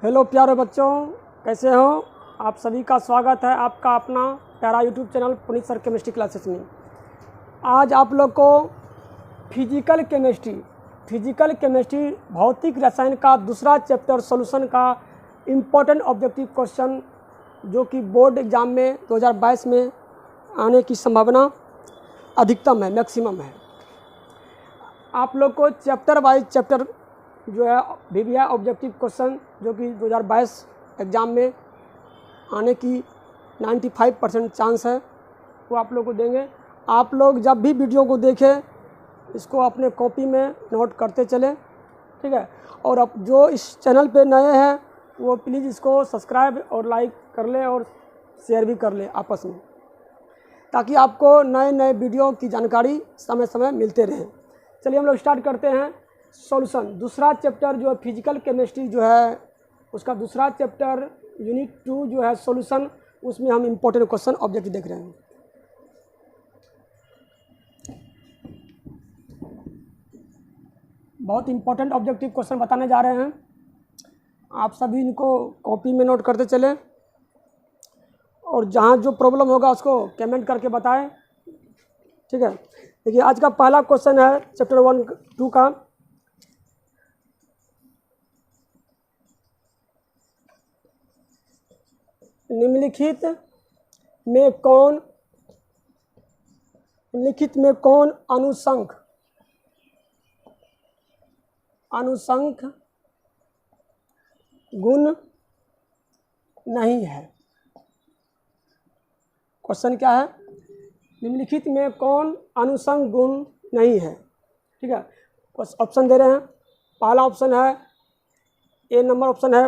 Hello प्यारे बच्चों, कैसे हो आप? सभी का स्वागत है आपका अपना प्यारा YouTube channel Puneet sir chemistry classes में। आज आप लोग को फिजिकल केमिस्ट्री भौतिक रसायन का दूसरा चैप्टर सॉल्यूशन का इम्पोर्टेंट ऑब्जेक्टिव क्वेश्चन जो कि बोर्ड एग्ज़ाम में 2022 में आने की संभावना अधिकतम है, मैक्सिमम है। आप लोग को चैप्टर वाइज चैप्टर जो है भी है ऑब्जेक्टिव क्वेश्चन जो कि 2022 एग्ज़ाम में आने की 95% चांस है, वो आप लोग को देंगे। आप लोग जब भी वीडियो को देखें इसको अपने कॉपी में नोट करते चलें, ठीक है। और अब जो इस चैनल पे नए हैं वो प्लीज़ इसको सब्सक्राइब और लाइक कर लें और शेयर भी कर लें आपस में, ताकि आपको नए नए वीडियो की जानकारी समय समय मिलते रहे। चलिए हम लोग स्टार्ट करते हैं। सॉल्यूशन दूसरा चैप्टर जो है फिजिकल केमिस्ट्री जो है उसका दूसरा चैप्टर यूनिट 2 जो है सॉल्यूशन, उसमें हम इम्पोर्टेंट क्वेश्चन ऑब्जेक्टिव देख रहे हैं। बहुत इम्पोर्टेंट ऑब्जेक्टिव क्वेश्चन बताने जा रहे हैं। आप सभी इनको कॉपी में नोट करते चले और जहाँ जो प्रॉब्लम होगा उसको कमेंट करके बताएं, ठीक है। देखिए आज का पहला क्वेश्चन है चैप्टर 1-2 का। निम्नलिखित में कौन अनुसंख गुण नहीं है? क्वेश्चन क्या है? निम्नलिखित में कौन अनुसंग गुण नहीं है, ठीक है। ऑप्शन दे रहे हैं। पहला ऑप्शन है ए नंबर ऑप्शन है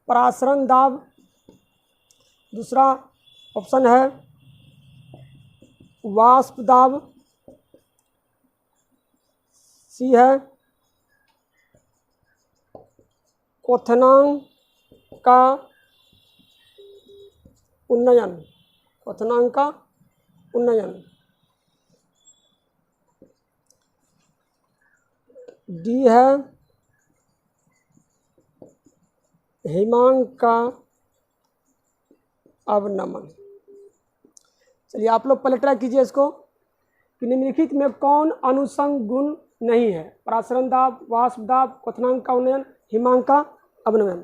परासरण दाब। दूसरा ऑप्शन है वाष्प दाब। सी है क्वथनांक का उन्नयन। डी है हिमांक का अवनमन। चलिए आप लोग पहले ट्राई कीजिए इसको कि निम्नलिखित में कौन अनुसंग गुण नहीं है? परासरण दाब, वाष्प दाब, क्वथनांक का उन्नयन, हिमांक का अवनमन।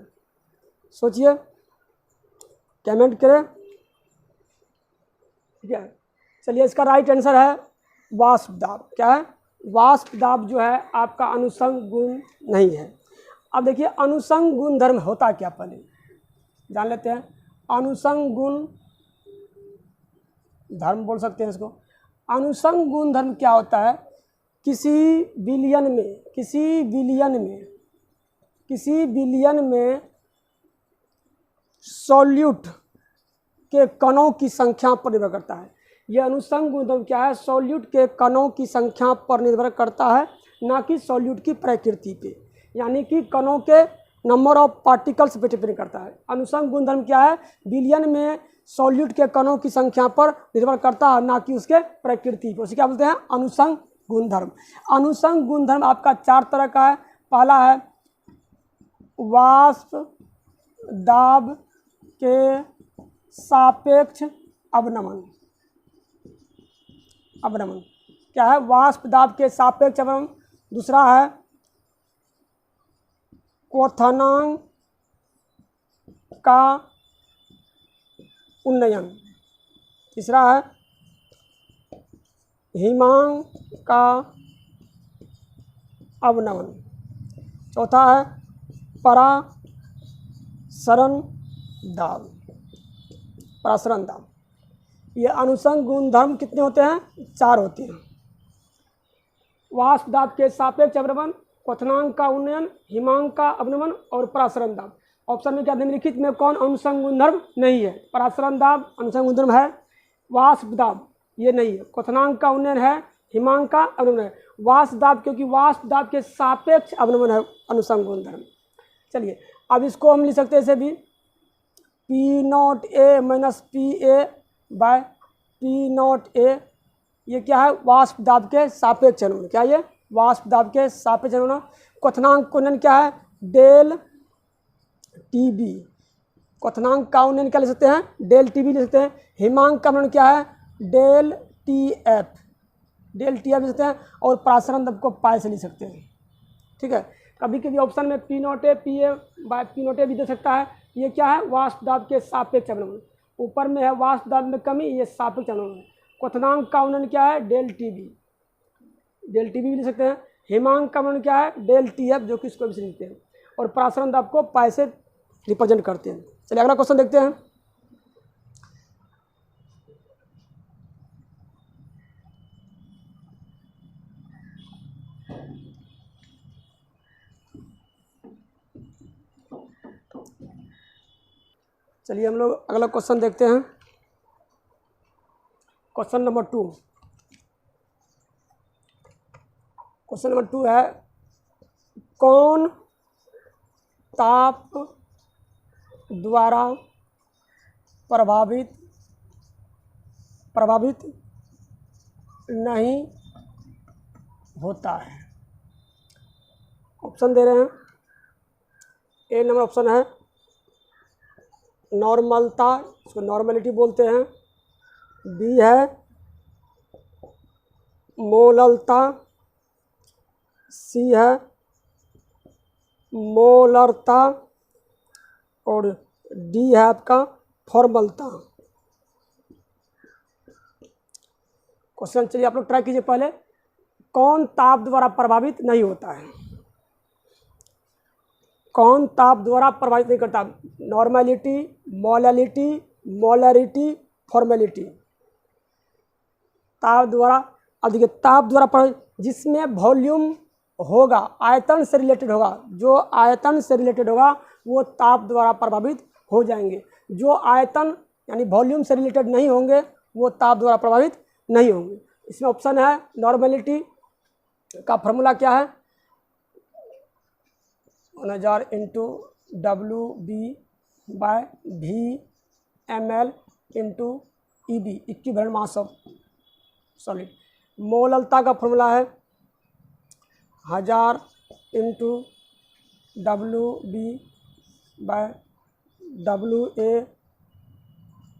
सोचिए, कमेंट करें, ठीक है। चलिए इसका राइट आंसर है वाष्प दाब। क्या है? वाष्प दाब जो है आपका अनुसंग गुण नहीं है। अब देखिए अनुसंग गुण धर्म होता क्या, पहले जान लेते हैं। अनुसंग गुण धर्म बोल सकते हैं इसको। अनुसंग गुण धर्म क्या होता है? किसी विलयन में सॉल्यूट के कणों की संख्या पर निर्भर करता है। यह अनुसंग गुणधर्म क्या है? सॉल्यूट के कणों की संख्या पर निर्भर करता है, ना कि सॉल्यूट की प्रकृति पे, यानी कि कणों के नंबर ऑफ पार्टिकल्स पे डिपेंड करता है। अनुसंग गुणधर्म क्या है? विलयन में सॉल्यूट के कणों की संख्या पर निर्भर करता है, ना कि उसके प्रकृति पे। उसे क्या बोलते हैं? अनुसंग गुणधर्म। अनुसंग गुणधर्म आपका 4 तरह का है। पहला है वाष्प दाब के सापेक्ष अवनमन। क्या है? वाष्प दाब के सापेक्ष अवनमन। दूसरा है क्वथनांक का उन्नयन। तीसरा है हिमांक का अवनमन। चौथा है परासरण दाब। ये अनुसंग गुणधर्म कितने होते हैं? 4 होते हैं। वाष्प दाब के सापेक्ष अवनमन, क्वथनांक का उन्नयन, हिमांक का अवनमन और परासरण दाब। ऑप्शन में क्या? निम्नलिखित में कौन अनुसंग गुणधर्म नहीं है? परासरण दाब अनुसंग गुणधर्म है, वाष्प दाब ये नहीं है, क्वथनांक का उन्नयन है, हिमांक का अवनमन है। वाष्प दाब क्योंकि वाष्प दाब के सापेक्ष अवनमन है अनुसंग गुणधर्म। चलिए अब इसको हम लिख सकते हैं ऐसे भी, P0A minus PA bye P0A ये क्या है, वाष्प दाब के सापेक्ष अनुमान। क्या ये वाष्प दाब के सापेक्ष होना। क्वथनांक का उन्नयन क्या है? Del T B. क्वथनांक का उन्नयन क्या ले सकते हैं? डेल टी बी ले सकते हैं। हिमांक का उन्नयन क्या है? Del T F. Del T F ले सकते हैं और प्रासरण दाब को पाई से ले सकते हैं। ठीक है, कभी कभी ऑप्शन में P not A P A by P not A भी दे सकता है। ये क्या है? वाष्प दाब के सापेक्ष अवनमन। ऊपर में है वाष्प दाब में कमी, ये सापेक्ष अवनमन। क्वथनांक का उन्नयन क्या है? Del T B. Del T B भी ले सकते हैं। हिमांक का उन्नयन क्या है? डेल टी एफ, जो कि इसको भी से लिखते हैं। और प्रासरण दाब को पाई से रिप्रेजेंट करते हैं। चलिए अगला क्वेश्चन देखते हैं। चलिए हम लोग अगला क्वेश्चन देखते हैं। Question number 2। क्वेश्चन नंबर 2 है, कौन ताप द्वारा प्रभावित नहीं होता है? ऑप्शन दे रहे हैं। ए नंबर ऑप्शन है नॉर्मलता, इसको नॉर्मलिटी बोलते हैं। बी है मोललता। सी है मोलरता। और डी है आपका फॉर्मलता। क्वेश्चन चलिए आप लोग ट्राई कीजिए। पहले, कौन ताप द्वारा प्रभावित नहीं होता है? कौन ताप द्वारा प्रभावित नहीं करता? Normality, molality, molarity, formality. ताप द्वारा, अब देखिए ताप द्वारा प्रभावित जिसमें वॉल्यूम होगा, आयतन से रिलेटेड होगा, जो आयतन से रिलेटेड होगा वो ताप द्वारा प्रभावित हो जाएंगे। जो आयतन यानी वॉल्यूम से रिलेटेड नहीं होंगे वो ताप द्वारा प्रभावित नहीं होंगे। इसमें ऑप्शन है नॉर्मलिटी का फॉर्मूला क्या है? 1000 into W B by V M L into E B, equivalent mass of solid. मोललता का फॉर्मूला है 1000 into W B by W A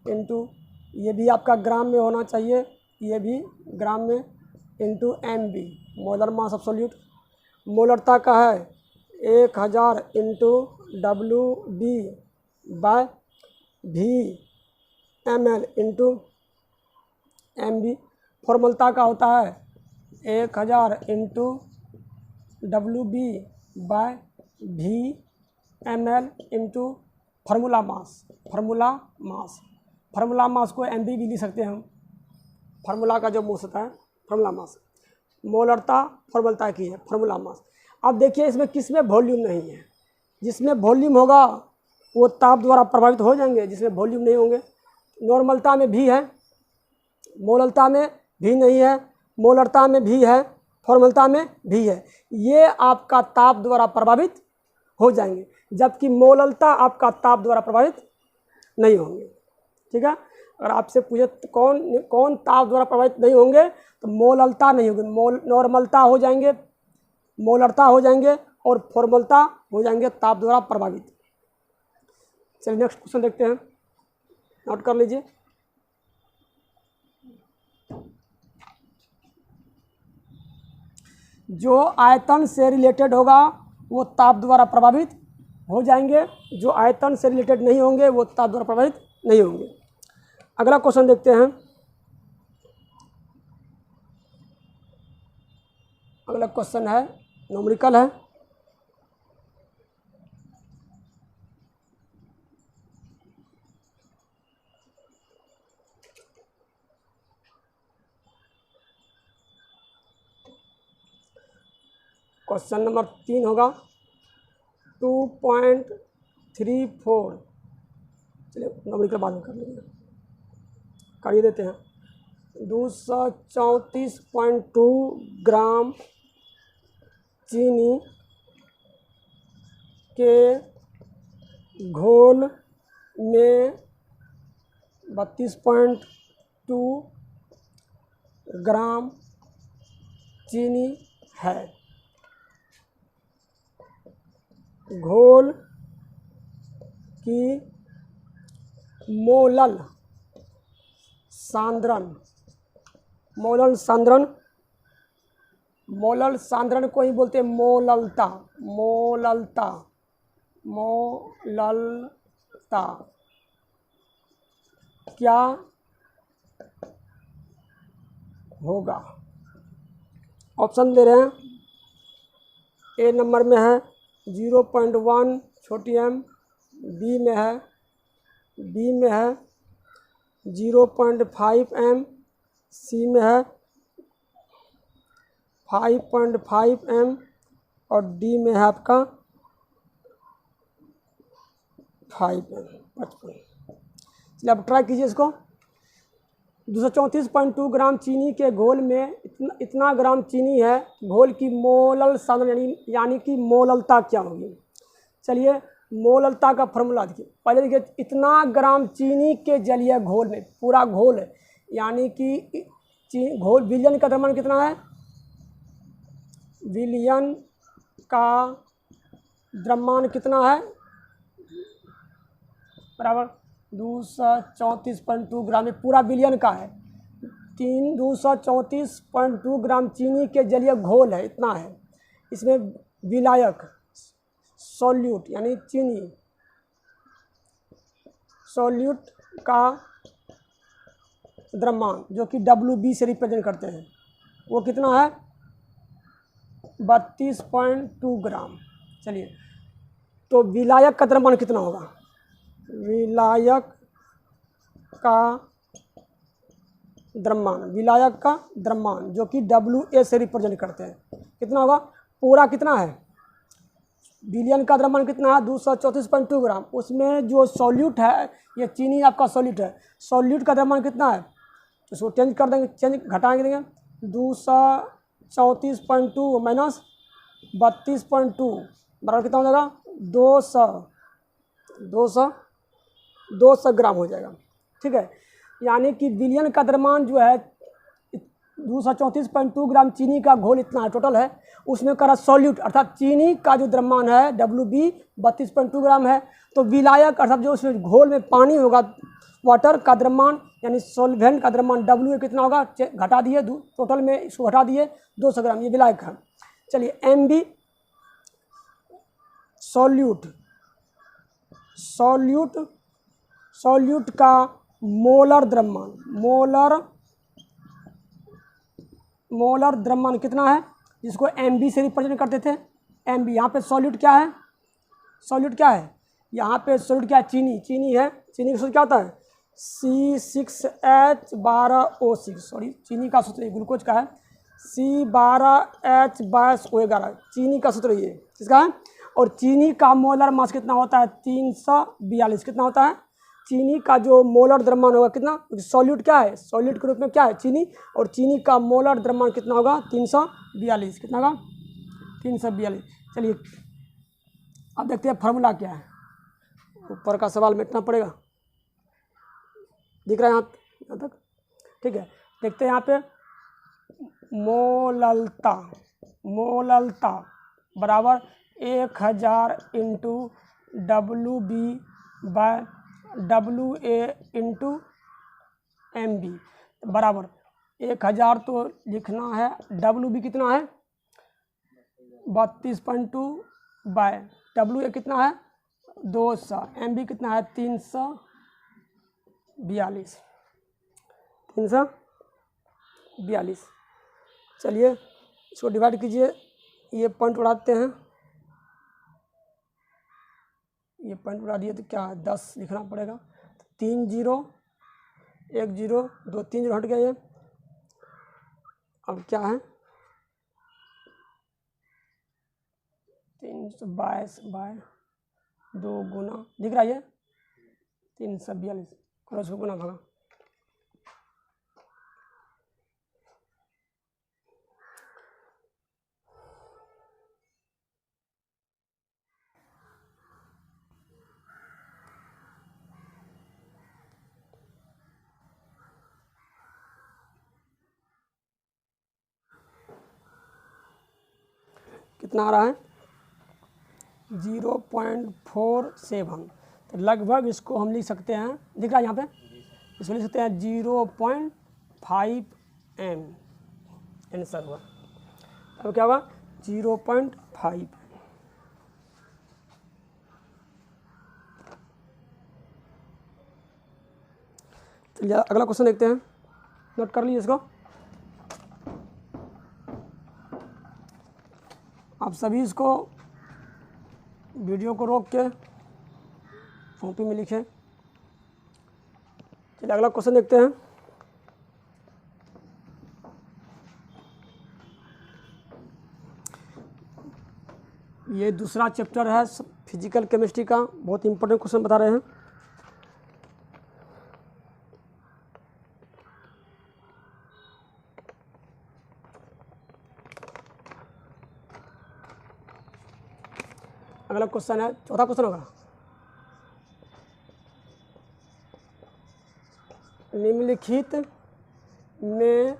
into, ये भी आपका ग्राम में होना चाहिए, ये भी ग्राम में, into M B, molar mass of solute. मोलरता का है 1000 into W B by V M L into M B. फॉर्मूलता का होता है 1000 into W B by V M L into formula mass. Formula mass को एम बी भी लिख सकते हैं हम। फार्मूला का जो मास होता है फार्मूला मास। मोलरता फॉर्मूलता की है, फार्मूला मास। अब देखिए इसमें किसमें वॉल्यूम नहीं है? जिसमें वॉल्यूम होगा वो ताप द्वारा प्रभावित हो जाएंगे, जिसमें वॉल्यूम नहीं होंगे। नॉर्मलता में भी है, मोललता में भी नहीं है, मोलरता में भी है, फॉर्मलता में भी है। ये आपका ताप द्वारा प्रभावित हो जाएंगे, जबकि मोललता आपका ताप द्वारा प्रभावित नहीं होंगे। ठीक है, अगर आपसे पूछे तो कौन ताप द्वारा प्रभावित नहीं होंगे, तो मोललता नहीं होगी, नॉर्मलता हो जाएंगे, मोलरता हो जाएंगे और फॉर्मलता हो जाएंगे ताप द्वारा प्रभावित। चलिए नेक्स्ट क्वेश्चन देखते हैं, नोट कर लीजिए। जो आयतन से रिलेटेड होगा वो ताप द्वारा प्रभावित हो जाएंगे, जो आयतन से रिलेटेड नहीं होंगे वो ताप द्वारा प्रभावित नहीं होंगे। अगला क्वेश्चन देखते हैं। अगला क्वेश्चन है न्यूमेरिकल है। क्वेश्चन नंबर 3 होगा 2.34। चलिए न्यूमेरिकल बाद में कर लेंगे, कर ही देते हैं। 234.2 ग्राम चीनी के घोल में 32.2 ग्राम चीनी है। घोल की मोलल सांद्रण, मोलल सांद्रण, मोलल सांद्रण को ही बोलते हैं मोललता, मोललता, मोललता क्या होगा? ऑप्शन दे रहे हैं। ए नंबर में है 0.1 छोटी m, बी में है 0.5 m, सी में है 5.5 m और डी में है आपका 5 m, 55। चलिए अब ट्राई कीजिए इसको। 234.2 ग्राम चीनी के घोल में इतना ग्राम चीनी है, घोल की मोलल सांद्रण यानी कि मोललता क्या होगी? चलिए मोललता का फॉर्मूला देखिए। पहले देखिए इतना ग्राम चीनी के जलीय घोल में, पूरा घोल है यानी कि घोल विलयन का द्रव्यमान कितना है? विलयन का द्रव्यमान कितना है? बराबर 234.2 ग्राम, में पूरा विलयन का है। 234.2 ग्राम चीनी के जलीय घोल है, इतना है। इसमें विलायक सॉल्यूट यानी चीनी सॉल्यूट का द्रव्यमान जो कि WB से रिप्रेजेंट करते हैं, वो कितना है? 32.2 ग्राम। चलिए तो विलायक का द्रव्यमान कितना होगा? विलायक का द्रव्यमान, विलायक का द्रव्यमान जो कि WA से रिप्रेजेंट करते हैं, कितना होगा? पूरा कितना है? विलयन का द्रव्यमान कितना है? 234.2 ग्राम। उसमें जो सॉल्यूट है, ये चीनी आपका सॉल्यूट है, सॉल्यूट का द्रव्यमान कितना है? तो इसको चेंज कर देंगे, घटाएंगे देंगे। 234.2 माइनस 32.2 बराबर कितना हो जाएगा? 200 ग्राम हो जाएगा। ठीक है, यानी कि विलयन का द्रव्यमान जो है 234.2 ग्राम चीनी का घोल इतना है, टोटल है। उसमें करा सॉल्यूट अर्थात चीनी का जो द्रव्यमान है WB 32.2 ग्राम है। तो विलायक अर्थात जो उसमें घोल में पानी होगा, वाटर का द्रव्यमान यानी सॉल्वेंट का द्रव्यमान WA कितना होगा? घटा दिए, टोटल में इसको घटा दिए 200 ग्राम, ये विलायक है। चलिए MB सॉल्यूट, सॉल्यूट का मोलर द्रव्यमान, मोलर द्रव्यमान कितना है? जिसको MB से रिप्रेजेंट करते थे, MB। यहाँ पे सॉल्यूट क्या है? सॉल्यूट क्या है? यहाँ पे सॉल्यूट क्या है? चीनी है। चीनी का सूत्र क्या होता है? C6H12O6, सॉरी चीनी का सूत्र ग्लूकोज का है C12H22O11, चीनी का सूत्र ये किसका है? और चीनी का मोलर मास कितना होता है? 342। कितना होता है? चीनी का जो मोलर द्रव्यमान होगा कितना? सॉल्यूट क्या है? सॉल्यूट के रूप में क्या है? चीनी। और चीनी का मोलर द्रव्यमान कितना होगा? 342। कितना होगा? 342। चलिए अब देखते हैं फार्मूला क्या है। ऊपर का सवाल मिटना पड़ेगा, दिख रहा है यहाँ तक? ठीक है, देखते हैं यहाँ पे मोललता बराबर 1000 इंटू WA इंटू MB बराबर 1000 तो लिखना है, WB कितना है? 32.2 बाय WA कितना है? 200, MB कितना है? 342। चलिए इसको डिवाइड कीजिए, ये पॉइंट उड़ाते हैं, ये पॉइंट उड़ा दिए तो क्या है? 10 लिखना पड़ेगा। 3 0 1 0 2 3 0 हट गया ये। अब क्या है? 322 बाय 2 गुना, दिख रहा है ये 342, क्रॉस को गुना भागा। कितना आ रहा है 0.47। तो लगभग इसको हम लिख सकते हैं, दिख रहा है यहाँ पे, इसको लिख सकते हैं 0.5 m आंसर हुआ। अब क्या होगा 0.5। चलिए अगला क्वेश्चन देखते हैं, नोट कर लीजिए इसको। आप सभी इसको वीडियो को रोक के कॉपी में लिखें। चलिए अगला क्वेश्चन देखते हैं। ये दूसरा चैप्टर है फिजिकल केमिस्ट्री का, बहुत इंपॉर्टेंट क्वेश्चन बता रहे हैं। अगला क्वेश्चन है, चौथा क्वेश्चन होगा, निम्नलिखित में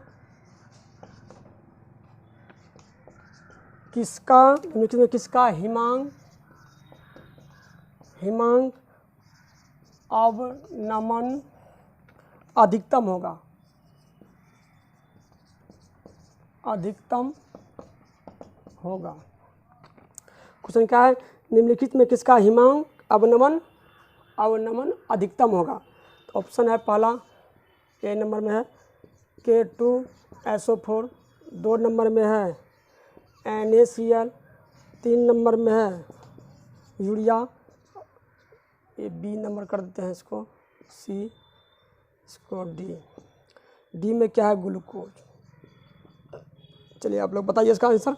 किसका हिमांक अवनमन अधिकतम होगा? क्वेश्चन क्या है, निम्नलिखित में किसका हिमांक अवनमन अधिकतम होगा? तो ऑप्शन है पहला ए नंबर में है K2SO4, 2 नंबर में है NaCl, 3 नंबर में है यूरिया, ये बी नंबर कर देते हैं इसको, सी, इसको डी में क्या है ग्लूकोज। चलिए आप लोग बताइए इसका आंसर।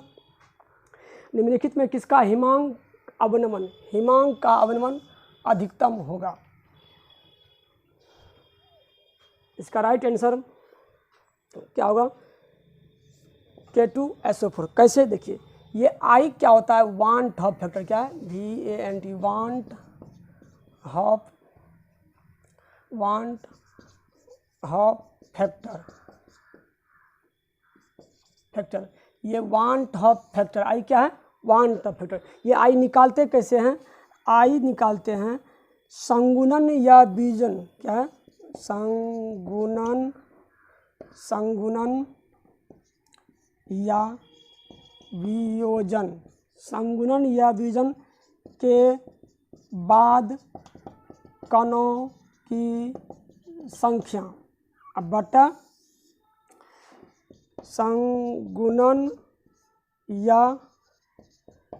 निम्नलिखित में किसका हिमांक का अवनमन अधिकतम होगा? इसका राइट आंसर क्या होगा K2SO4। कैसे देखिए, ये I क्या होता है, वांट हॉप फैक्टर, क्या है VANT, वांट हॉप फैक्टर, ये वांट हॉप फैक्टर I क्या है, वांट हॉप फैक्टर। ये I निकालते कैसे हैं, I निकालते हैं संगुणन या वियोजन, क्या है संगुणन या वियोजन के बाद कणों की संख्या बटा संगुणन या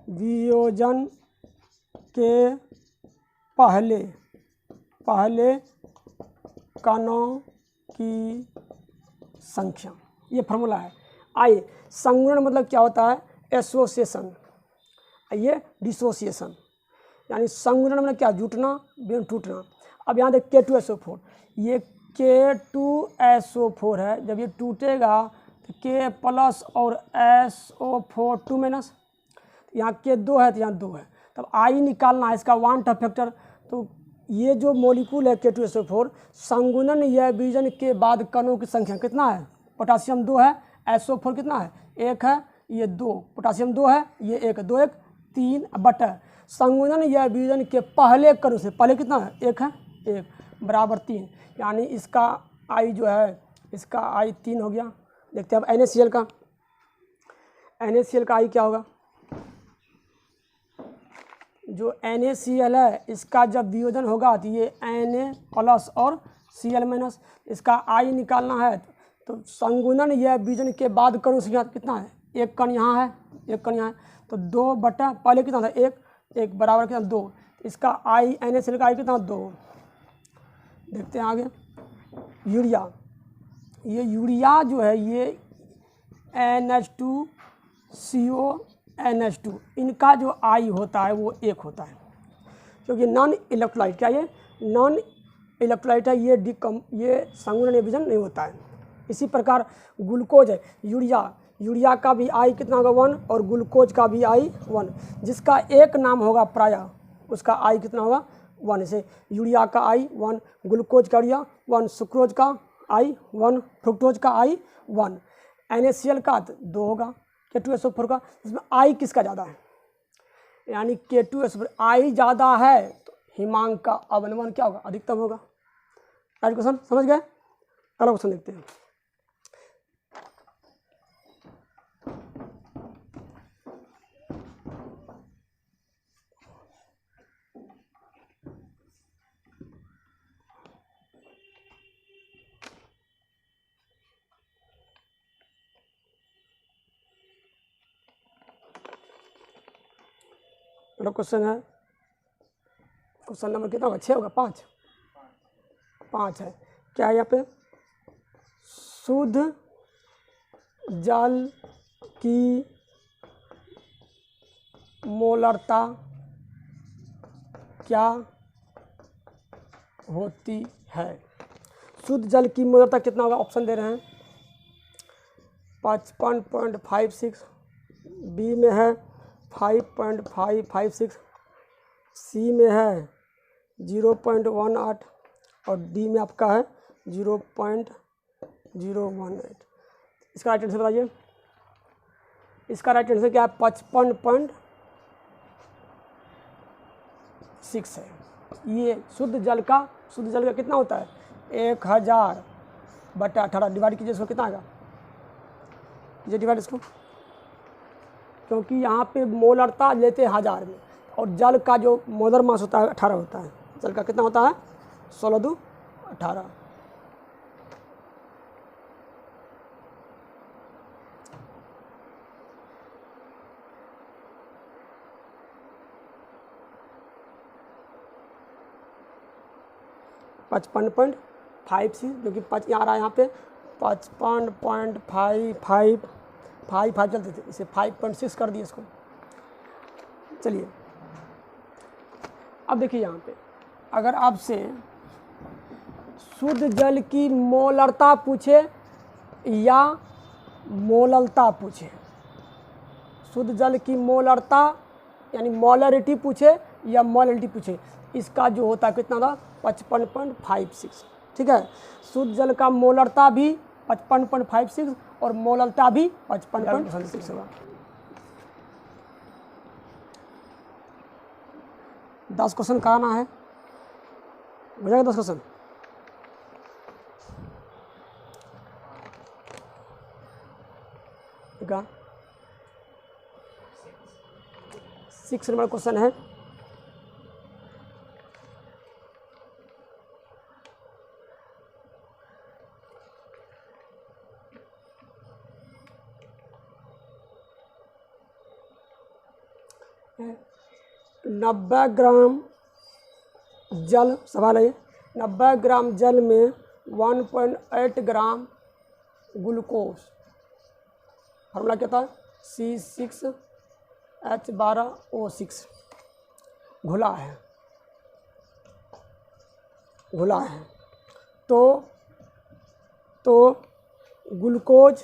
वियोजन के पहले कणों की संख्या। ये फार्मूला है। आइए, संगुणन मतलब क्या होता है, एसोसिएशन, ये डिसोसिएशन, यानी संगुणन मतलब क्या, जुटना टूटना। अब यहाँ देख K2SO4, ये K2SO4 है, जब ये टूटेगा तो K प्लस और SO4 2 माइनस, यहाँ K2 है तो यहाँ 2 है, तब I निकालना है इसका वांट हॉप फैक्टर। तो ये जो मॉलिक्यूल है K2SO4, संगुणन या वियोजन के बाद कणों की संख्या कितना है, पोटासियम 2 है, SO4 कितना है 1 है, ये 2, पोटासियम 2 है, ये 1, 2 1 3 बटा संगुणन या वियोजन के पहले कणों से, पहले कितना है 1 है, 1 बराबर 3, यानी इसका I जो है, इसका I 3 हो गया। देखते हैं अब NaCl का I क्या होगा। जो NaCl है, इसका जब वियोजन होगा तो ये Na प्लस और Cl माइनस, इसका I निकालना है तो संगुणन या वियोजन के बाद कणों की संख्या कितना है, 1 कण यहाँ है, 1 कण यहाँ है, तो 2 बटा पहले कितना था 1 बराबर कितना 2, इसका I NaCl का I कितना 2। देखते हैं आगे, यूरिया, ये यूरिया जो है ये NH2CONH2, इनका जो I होता है वो 1 होता है, क्योंकि नॉन इलेक्ट्रोलाइट, क्या ये नॉन इलेक्ट्रोलाइट है, ये संगुणन या वियोजन नहीं होता है। इसी प्रकार ग्लूकोज है, यूरिया का भी I कितना होगा 1 और ग्लूकोज का भी I 1, जिसका एक नाम होगा प्रायः उसका I कितना होगा 1। इसे यूरिया का I 1, ग्लूकोज का 1, सुक्रोज का I 1, फ्रुक्टोज का I 1, NaCl का 2 होगा, K2SO4 का, इसमें I किसका ज़्यादा है, यानी K2SO4 I ज़्यादा है तो हिमांक का अवनमन क्या होगा, अधिकतम होगा। राइट क्वेश्चन, समझ गए। अगला क्वेश्चन देखते हैं। अगला क्वेश्चन है, क्वेश्चन नंबर कितना होगा, 6 होगा, 5 है। क्या है यहाँ पे, शुद्ध जल की मोलरता क्या होती है। शुद्ध जल की मोलरता कितना होगा, ऑप्शन दे रहे हैं 55.56, बी में है 5.556, सी में है 0.18 और डी में आपका है 0.018। इसका राइट आंसर बताइए। इसका राइट आंसर क्या है, 55.6 है। ये शुद्ध जल का कितना होता है, 1000/18 डिवाइड कीजिए, इसको कितना आएगा, ये डिवाइड इसको, क्योंकि यहाँ पे मोलरता लेते हैं 1000 में और जल का जो मोलर मास होता है 18 होता है। जल का कितना होता है, 16×2 = 18। (55.56) जो कि 5 यहाँ आ रहा है, यहाँ पे 55.55 चलते थे, इसे 5.6 कर दिए इसको। चलिए अब देखिए यहाँ पे, अगर आपसे शुद्ध जल की मोलरता पूछे या मोललता पूछे, शुद्ध जल की मोलरता यानी मोलरिटी पूछे या मोलरिटी पूछे, इसका जो होता है कितना था, 55.56। ठीक है, शुद्ध जल का मोलरता भी 55.56 और मोललता भी 55.56 होगा। 10 क्वेश्चन कराना है, हो जाएगा 10 क्वेश्चन। ठीक है, 6 नंबर क्वेश्चन है, नब्बे ग्राम जल, सवाल है 90 ग्राम जल में 1.8 ग्राम ग्लूकोज, फार्मूला क्या था, C6H12O6 घुला है तो ग्लूकोज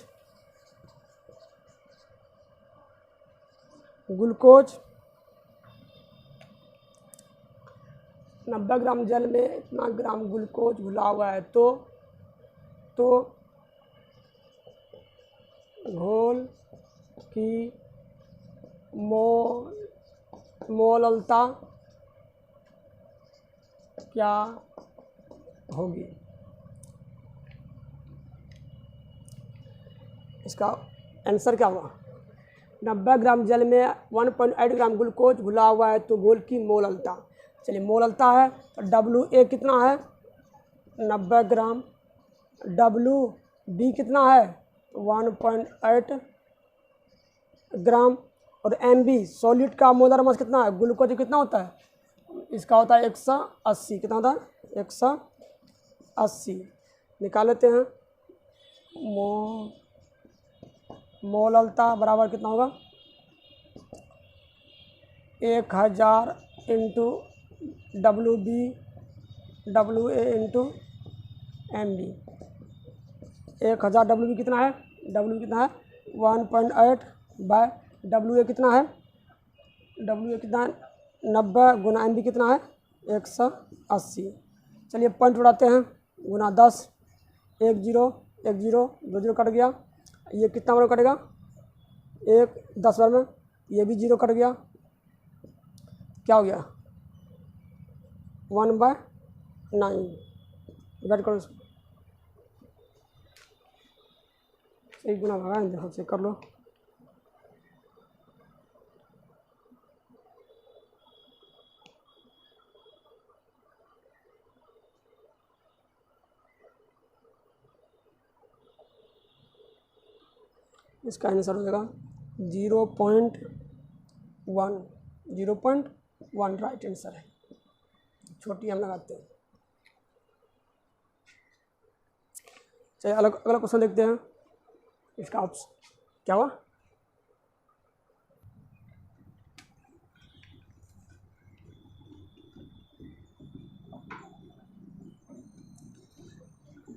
90 ग्राम जल में इतना ग्राम ग्लूकोज घुला हुआ है तो घोल की मोललता क्या होगी। इसका आंसर क्या होगा, 90 ग्राम जल में 1.8 ग्राम ग्लूकोज घुला हुआ है तो घोल की मोललता, चलिए मोललता है तो WA कितना है 90 ग्राम, WB कितना है 1.8 ग्राम और MB सॉलिड का मोलर मास कितना है, ग्लूकोज कितना होता है, इसका होता है 180, कितना होता है 180। निकाल लेते हैं, मोललता बराबर कितना होगा 1000 into WA into MB। 1000 WB कितना है, 1.8 बाय WA कितना है, 90 गुना MB कितना है 180। चलिए पॉइंट उड़ाते हैं, गुना 10, 1 0 1 0 2 0 कट गया, ये कितना बड़ा कटेगा 1 10 बार में, ये भी 0 कट गया, क्या हो गया 1/9। डिवाइड करो इसको, एक गुना भगा, देखो चेक कर लो। इसका आंसर हो जाएगा 0.1, 0.1 राइट आंसर है। छोटी हम लगाते हैं। चलिए अगला क्वेश्चन देखते हैं। इसका ऑप्शन क्या हुआ,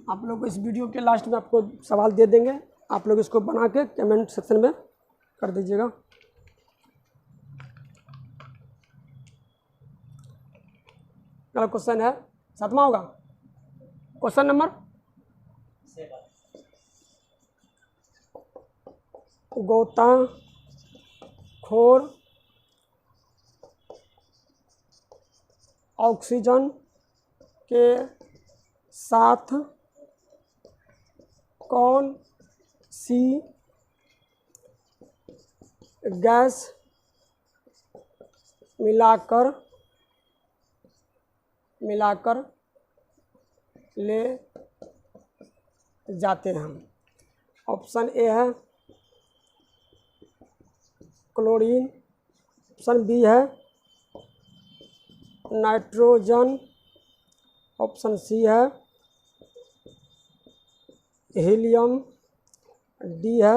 आप लोग इस वीडियो के लास्ट में आपको सवाल दे देंगे, आप लोग इसको बना के कमेंट सेक्शन में कर दीजिएगा। अगला क्वेश्चन है 7वां होगा, क्वेश्चन नंबर 7। गोताखोर ऑक्सीजन के साथ कौन सी गैस मिलाकर ले जाते हैं। ऑप्शन ए है क्लोरीन, ऑप्शन बी है नाइट्रोजन, ऑप्शन सी है हीलियम, डी है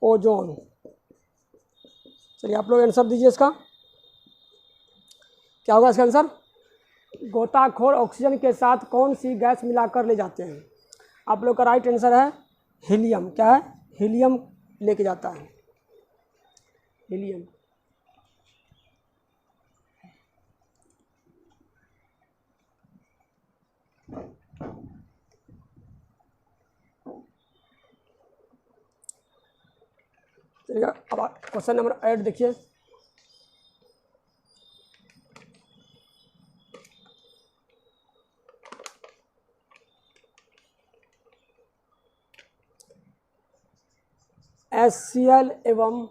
ओजोन। चलिए आप लोग आंसर दीजिए इसका, क्या होगा इसका आंसर। गोताखोर ऑक्सीजन के साथ कौन सी गैस मिलाकर ले जाते हैं। आप लोग का राइट आंसर है हीलियम। क्या है, हीलियम लेके जाता है, हीलियम। चलिएगा अब क्वेश्चन नंबर 8 देखिए। HCl एवं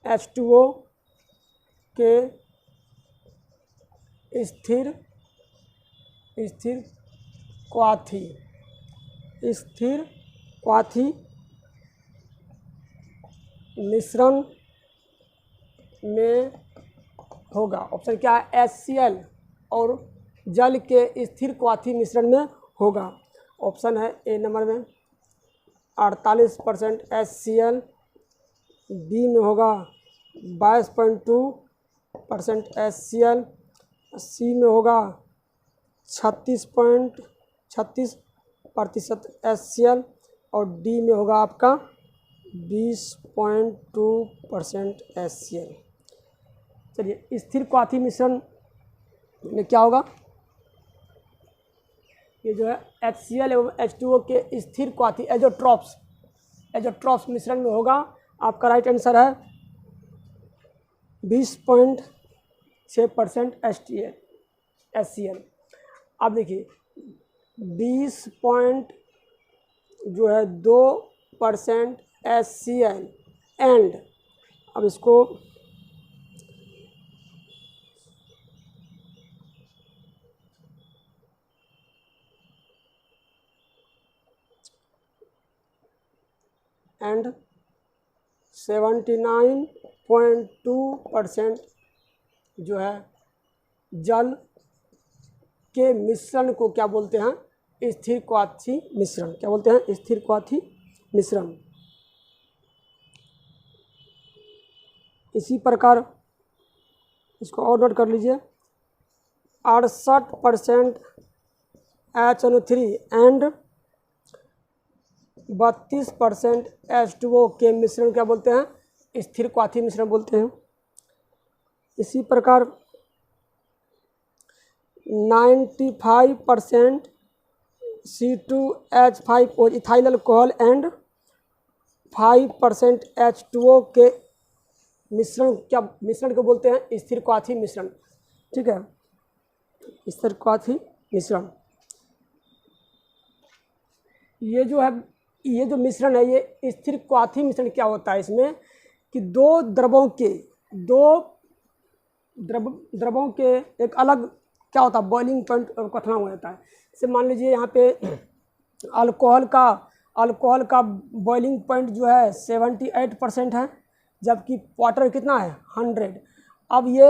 H2O के स्थिर क्वाथी मिश्रण में होगा। ऑप्शन क्या है, HCl और जल के स्थिर क्वाथी मिश्रण में होगा। ऑप्शन है ए नंबर में 48% HCl, बी में होगा 22.2% HCl, सी में होगा 36% HCl और डी में होगा आपका 20.2% HCl। चलिए स्थिर क्वाथी मिश्रण में क्या होगा, ये जो है HCl एवं H2O के स्थिर क्वाथी एजोट्रॉप्स मिश्रण में होगा। आपका राइट आंसर है 20.6% HCl। अब देखिए 20.2% HCl एंड, अब इसको एंड 79.2% जो है जल के मिश्रण को क्या बोलते हैं, स्थिर क्वाथी मिश्रण। क्या बोलते हैं, स्थिर क्वाथी मिश्रण। इसी प्रकार इसको और नोट कर लीजिए, 68% HNO3 एंड 32% H2O के मिश्रण क्या बोलते हैं, स्थिर क्वाथी मिश्रण बोलते हैं। इसी प्रकार 95% C2H5O ethyl alcohol and 5% H2O के मिश्रण को बोलते हैं स्थिर क्वाथी मिश्रण। ठीक है, स्थिर क्वाथी मिश्रण। ये जो मिश्रण है, ये स्थिर क्वाथी मिश्रण क्या होता है इसमें कि दो द्रवों के एक अलग क्या होता है बॉइलिंग पॉइंट और कठिना हो जाता है। जैसे मान लीजिए यहाँ पे अल्कोहल का बॉइलिंग पॉइंट जो है 78% है, जबकि वाटर कितना है 100। अब ये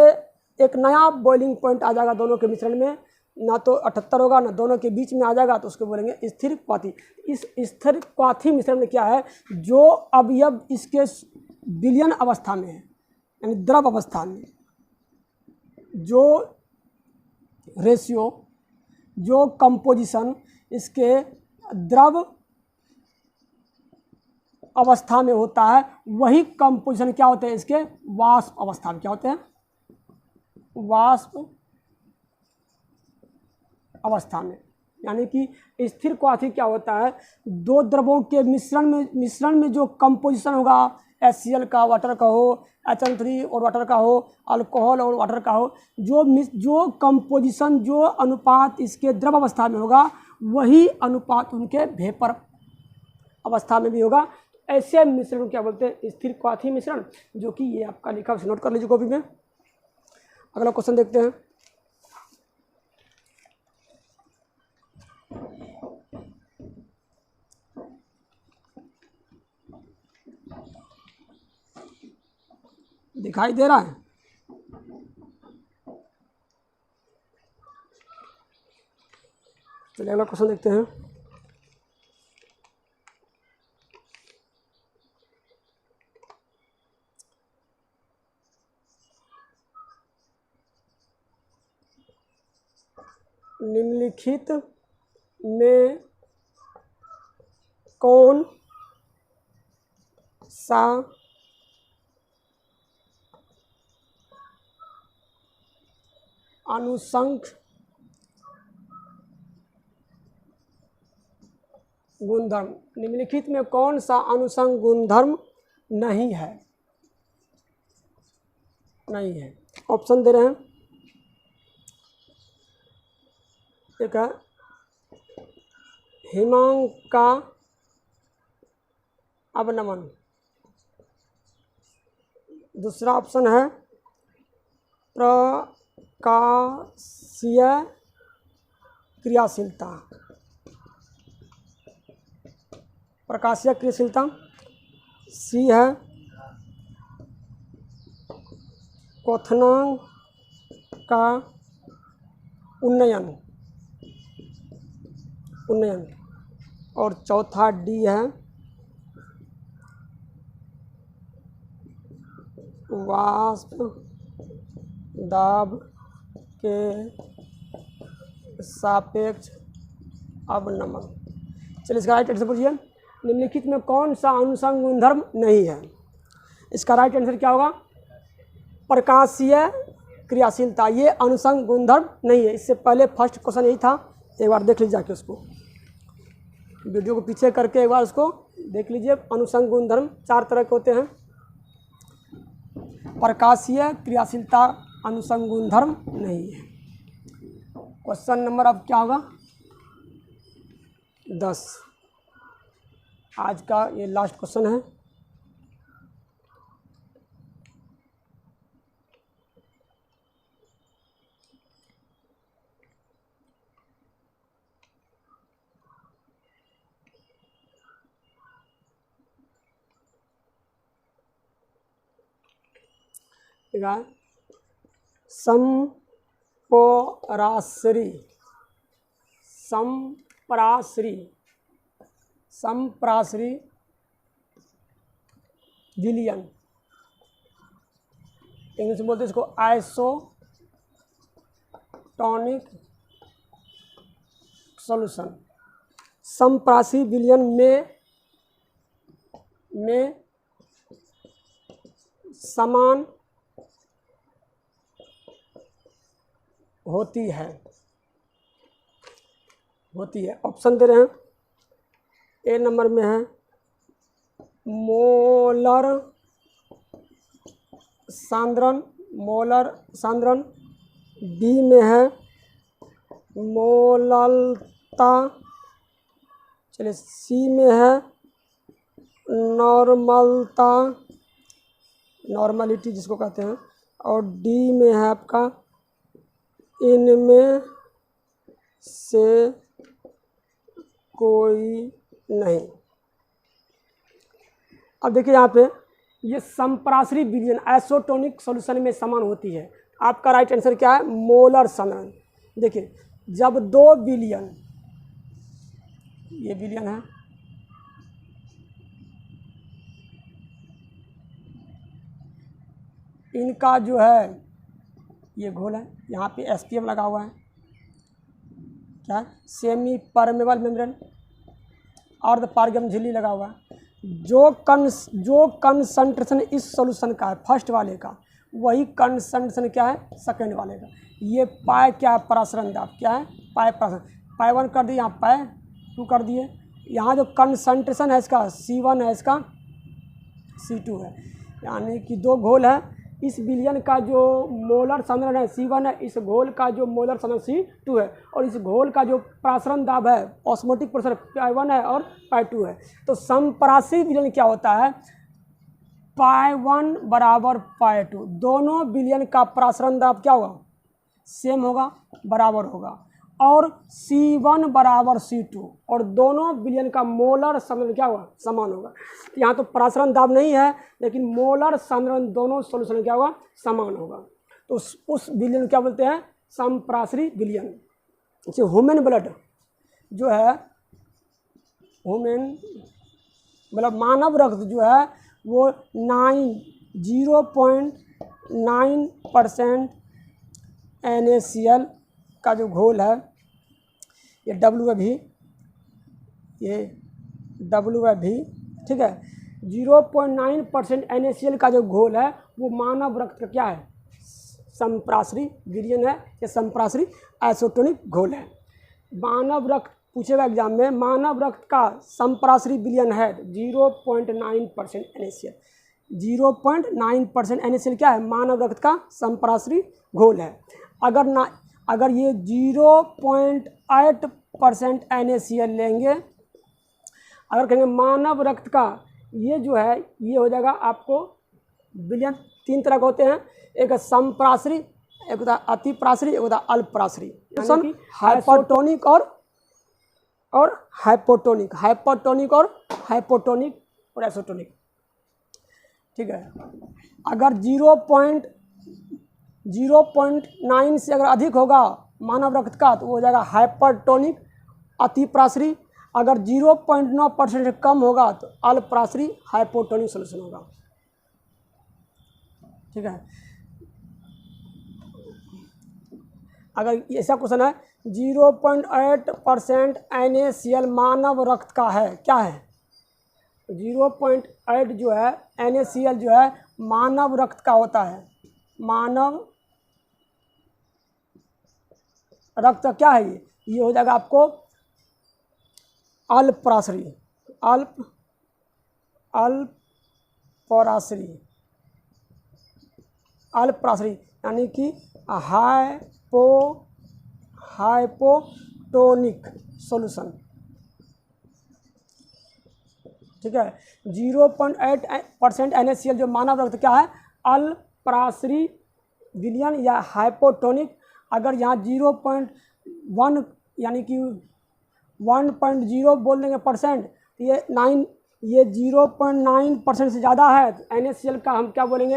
एक नया बॉइलिंग पॉइंट आ जाएगा दोनों के मिश्रण में, ना तो 78 होगा ना दोनों के बीच में आ जाएगा, तो उसको बोलेंगे स्थिर क्वाथी। इस स्थिर क्वाथी मिश्रण में क्या है, जो अवयव इसके विलयन अवस्था में है, यानी द्रव अवस्था में, जो रेशियो, जो कंपोजिशन इसके द्रव अवस्था में होता है, वही कंपोजिशन क्या होते हैं इसके वाष्प अवस्था में। क्या होते हैं? वाष्प अवस्था में। यानी कि स्थिर क्वाथी क्या होता है, दो द्रवों के मिश्रण में जो कंपोजिशन होगा, HCl का, वाटर का हो, HN3 और वाटर का हो, अल्कोहल और वाटर का हो, जो कंपोजिशन, जो अनुपात इसके द्रव अवस्था में होगा, वही अनुपात उनके वेपर अवस्था में भी होगा। ऐसे मिश्रण क्या बोलते हैं? स्थिर क्वाथी मिश्रण, जो कि ये आपका लिखा है, नोट कर लीजिए कॉपी में। अगला क्वेश्चन देखते हैं। दिखाई दे रहा है? चलिए अगला क्वेश्चन देखते हैं। निम्नलिखित में कौन सा अनुषंग गुणधर्म, निम्नलिखित में कौन सा अनुषंग गुणधर्म नहीं है? ऑप्शन दे रहे हैं। एक है हिमांक का अवनमन, दूसरा ऑप्शन है प्रकाशीय क्रियाशीलता, सी है क्वथनांक का उन्नयन, और चौथा डी है वाष्प दाब के सापेक्ष अवनमन। चलिए इसका राइट आंसर बोलिए। निम्नलिखित में कौन सा अनुषंग गुणधर्म नहीं है? इसका राइट आंसर क्या होगा? प्रकाशीय क्रियाशीलता, ये अनुषंग गुणधर्म नहीं है। इससे पहले फर्स्ट क्वेश्चन यही था, एक बार देख लीजिए जाके, उसको वीडियो को पीछे करके एक बार उसको देख लीजिए। अनुषंग गुणधर्म 4 तरह के होते हैं। प्रकाशीय क्रियाशीलता अनुषंग गुणधर्म नहीं है। क्वेश्चन नंबर अब क्या होगा? 10। आज का ये लास्ट क्वेश्चन है। संप्रासरी विलयन, इंग्लिश में बोलते हैं इसको आइसोटोनिक सॉल्यूशन। संप्रासी विलयन में समान होती है। होती है। ऑप्शन दे रहे हैं, ए नंबर में है मोलर सांद्रण, मोलर सांद्रण, बी में है मोललता, चलिए सी में है नॉर्मलता, नॉर्मलिटी जिसको कहते हैं, और डी में है आपका इनमें से कोई नहीं। अब देखिए यहाँ पे ये संप्रासरी विलयन आइसोटोनिक सॉल्यूशन में समान होती है। आपका राइट आंसर क्या है? मोलर सांद्रण। देखिए जब दो विलयन, ये विलयन है, इनका जो है ये घोल है, यहाँ पे SPM लगा हुआ है, क्या सेमी परमेबल मेम्ब्रेन, और पारगम झिल्ली लगा हुआ है। जो कंसंट्रेशन इस सॉल्यूशन का है फर्स्ट वाले का, वही कंसंट्रेशन क्या है सेकंड वाले का। ये पाए क्या है? परासरण दाब क्या है? पाए परासरण, पाए 1 कर दिए, यहाँ पाए 2 कर दिए। यहाँ जो कंसंट्रेशन है इसका C1 है, इसका C2 है, यानी कि दो घोल है। इस विलयन का जो मोलर सांद्रण है C1 है, इस घोल का जो मोलर सांद्रण C2 है, और इस घोल का जो परासरण दाब है ऑस्मोटिक प्रेशर पाई1 है और पाई2 है। तो समपरासी विलयन क्या होता है? पाई1 बराबर पाई2, दोनों विलयन का परासरण दाब क्या होगा? सेम होगा, बराबर होगा, और C1 बराबर C2, और दोनों विलयन का मोलर सांद्रण क्या होगा? समान होगा। यहाँ तो परासरण दाब नहीं है, लेकिन मोलर सांद्रण दोनों सॉल्यूशन क्या होगा? समान होगा। तो उस विलयन क्या बोलते हैं? समप्रासरी विलयन। जैसे ह्यूमन ब्लड जो है, ह्यूमन मतलब मानव रक्त जो है वो 0.9% NaCl का जो घोल है, ये WFV, ये WFV, ठीक है, 0.9% NaCl का जो घोल है वो मानव रक्त का क्या है? समप्रासरी विलयन है, ये समप्रासरी आइसोटोनिक घोल है। मानव रक्त पूछेगा एग्जाम में, मानव रक्त का समप्रासरी विलयन है 0.9% NaCl। 0.9% NaCl क्या है? मानव रक्त का समप्रासरी घोल है। अगर ये 0.8% NaCl लेंगे, अगर कहेंगे मानव रक्त का, ये जो है ये हो जाएगा आपको विलयन 3 तरह के होते हैं, एक समप्रासरी, एक होता है अतिप्रासरी, एक होता है अल्पप्रासरी, हाइपोटोनिक और हाइपोटोनिक, हाइपोटोनिक और हाइपोटोनिक और आइसोटोनिक, ठीक है। अगर 0.9 से अगर अधिक होगा मानव रक्त का तो वो हो जाएगा हाइपरटोनिक अतिप्रासरी। अगर 0.9% से कम होगा तो अल्पप्रासरी हाइपोटोनिक सॉल्यूशन होगा, ठीक है। अगर ऐसा क्वेश्चन है 0.8% NaCl मानव रक्त का है, क्या है? 0.8 जो है NaCl जो है मानव रक्त का होता है, मानव रक्त क्या है? ये हो जाएगा आपको अल्पप्रासरी, अल्पप्रासरी यानी कि हाइपोटोनिक सॉल्यूशन, ठीक है। 0.8% NaCl जो मानव रक्त क्या है? अल्पप्रासरी विलयन या हाइपोटोनिक। अगर यहाँ 0.1 यानी कि 1.0 बोल देंगे परसेंट, ये 0.9% से ज़्यादा है तो NaCl का हम क्या बोलेंगे?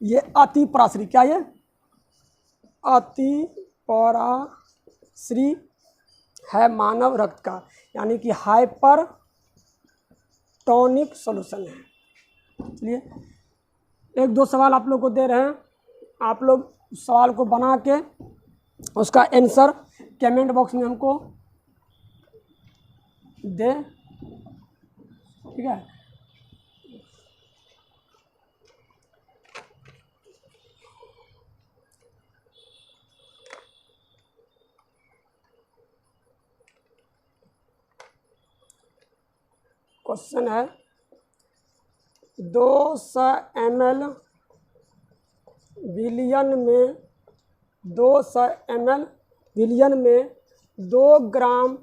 ये अतिप्रासरी, क्या ये? अतिप्रासरी है मानव रक्त का, यानी कि हाइपरटोनिक सॉल्यूशन है। चलिए 1-2 सवाल आप लोग को दे रहे हैं, आप लोग सवाल को बना के उसका आंसर कमेंट बॉक्स में हमको दे, ठीक है। क्वेश्चन है 200 ml विलियन में 200 ml विलियन में 2 ग्राम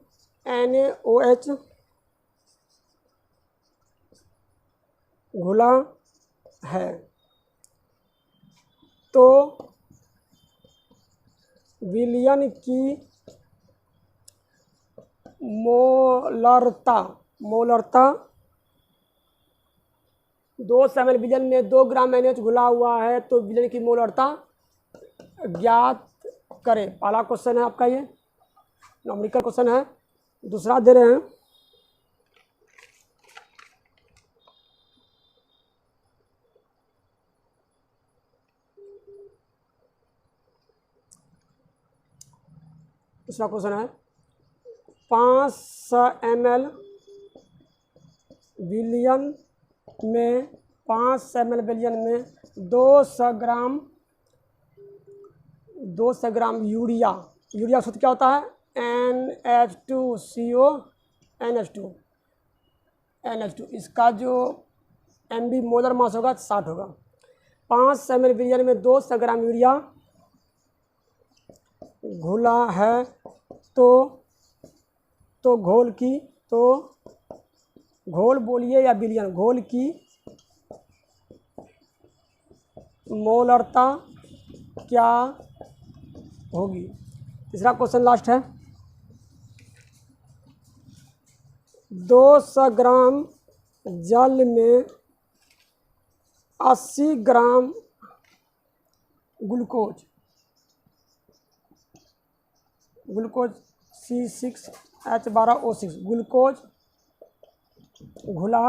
NaOH घुला है, तो विलियन की मोलरता 200 ml विलियन में 2 ग्राम NaOH घुला हुआ है, तो विलियन की मोलरता ज्ञात करें। पहला क्वेश्चन है आपका, ये न्यूमेरिकल क्वेश्चन है। दूसरा दे रहे हैं दूसरा क्वेश्चन है 500 ml विलियन में 500 ml विलियन में 200 ग्राम यूरिया सूत्र क्या होता है? NH2CO NH2। इसका जो MB मोलर मास होगा 60 होगा। 500 ml विलियन में 200 ग्राम यूरिया घुला है, तो घोल बोलिए या विलियन, घोल की मोलरता क्या होगी? तीसरा क्वेश्चन लास्ट है 200 ग्राम जल में 80 ग्राम ग्लूकोज C6H12O6 ग्लूकोज घुला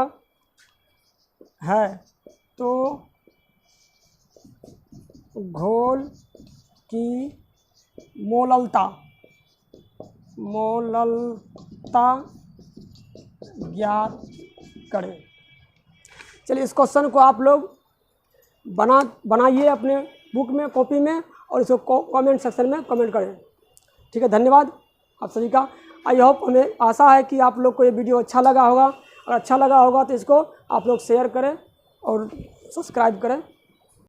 है, तो घोल की मोललता ज्ञात करें। चलिए, इस क्वेश्चन को आप लोग बनाइए अपने बुक में, कॉपी में, और इसको कमेंट सेक्शन में कमेंट करें। ठीक है, धन्यवाद आप सभी का। आई होप, हमें आशा है कि आप लोग को ये वीडियो अच्छा लगा होगा। अगर अच्छा लगा होगा तो इसको आप लोग शेयर करें और सब्सक्राइब करें।